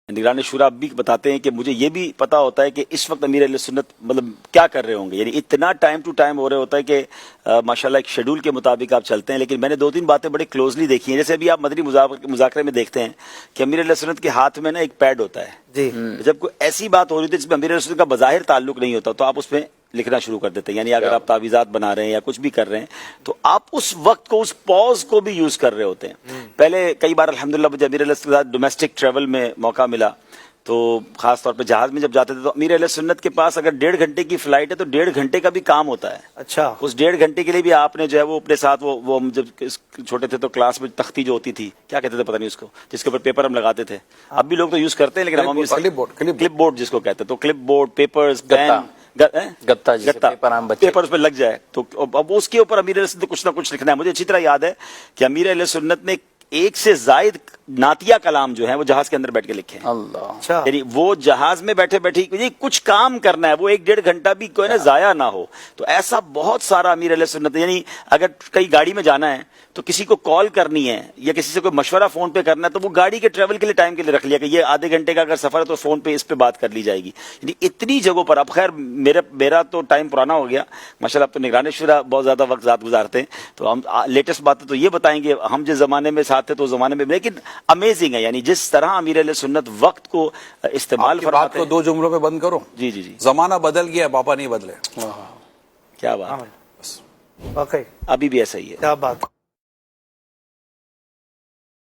نگران شورا اب بھی بتاتے ہیں کہ مجھے یہ بھی پتا ہوتا ہے کہ اس وقت امیر اہل سنت مطلب کیا کر رہے ہوں گے، یعنی اتنا ٹائم ٹو ٹائم ہو رہا ہوتا ہے کہ ماشاءاللہ ایک شیڈول کے مطابق آپ چلتے ہیں. لیکن میں نے دو تین باتیں بڑی کلوزلی دیکھی ہیں. جیسے ابھی آپ مدنی مذاکرے میں دیکھتے ہیں کہ امیر اہل سنت کے ہاتھ میں نا ایک پیڈ ہوتا ہے جی. جب کوئی ایسی بات ہو رہی تھی جس میں امیر اہل سنت کا بظاہر تعلق نہیں ہوتا تو آپ اس میں لکھنا شروع کر دیتے ہیں. یعنی اگر آپ تعویذات بنا رہے ہیں یا کچھ بھی کر رہے ہیں تو آپ اس وقت کو، اس پوز کو بھی یوز کر رہے ہوتے ہیں. پہلے کئی بار الحمدللہ مجھے امیر اہل سنت ڈومیسٹک ٹریول میں موقع ملا تو خاص طور پہ جہاز میں جب جاتے تھے تو امیر اہل سنت کے پاس اگر 1.5 گھنٹے کی فلائٹ ہے تو 1.5 گھنٹے کا بھی کام ہوتا ہے. اچھا. اس 1.5 گھنٹے کے لیے بھی آپ نے جو ہے وہ اپنے ساتھ وہ ہم جب چھوٹے تھے تو کلاس میں تختی جو ہوتی تھی کیا کہتے تھے پتہ نہیں اس کو، جس کے اوپر پیپر ہم لگاتے تھے. اب بھی لوگ تو یوز کرتے ہیں لیکن ہم کلپ بورڈ جس کو کہتے ہیں، تو clipboard, papers, pen, paper اس پہ لگ جائے تو اب اس کے اوپر امیر اہل سنت کچھ نہ کچھ لکھنا ہے. مجھے اچھی طرح یاد ہے کہ امیر اہل سنت نے ایک سے زائد نعتیہ کلام جو ہیں وہ جہاز کے اندر بیٹھ کے لکھے ہیں. اللہ. یعنی وہ جہاز میں بیٹھے بیٹھے کچھ کام کرنا ہے، وہ 1.5 گھنٹہ بھی کوئی نا ضائع نہ ہو. تو ایسا بہت سارا امیر علیہ سنت، یعنی اگر کئی گاڑی میں جانا ہے تو کسی کو کال کرنی ہے یا کسی سے کوئی مشورہ فون پہ کرنا ہے تو وہ گاڑی کے ٹریول کے لیے ٹائم کے لیے رکھ لیا کہ یہ آدھے گھنٹے کا اگر سفر ہے تو فون پہ اس پہ بات کر لی جائے گی. یعنی اتنی جگہوں پر. اب خیر میرا تو ٹائم پرانا ہو گیا ماشاءاللہ، اب تو نگران شورا بہت زیادہ وقت ذات گزارتے ہیں تو ہم لیٹسٹ باتیں تو یہ بتائیں گے ہم جس زمانے میں ساتھ تھے تو زمانے میں. لیکن امیزنگ ہے یعنی جس طرح امیر اہل سنت وقت کو استعمال فرماتے ہیں. بات کو 2 جملوں میں بند کرو. جی. زمانہ بدل گیا، پاپا نہیں بدلے. کیا بات، واقعی ابھی بھی ایسا ہی ہے. کیا بات.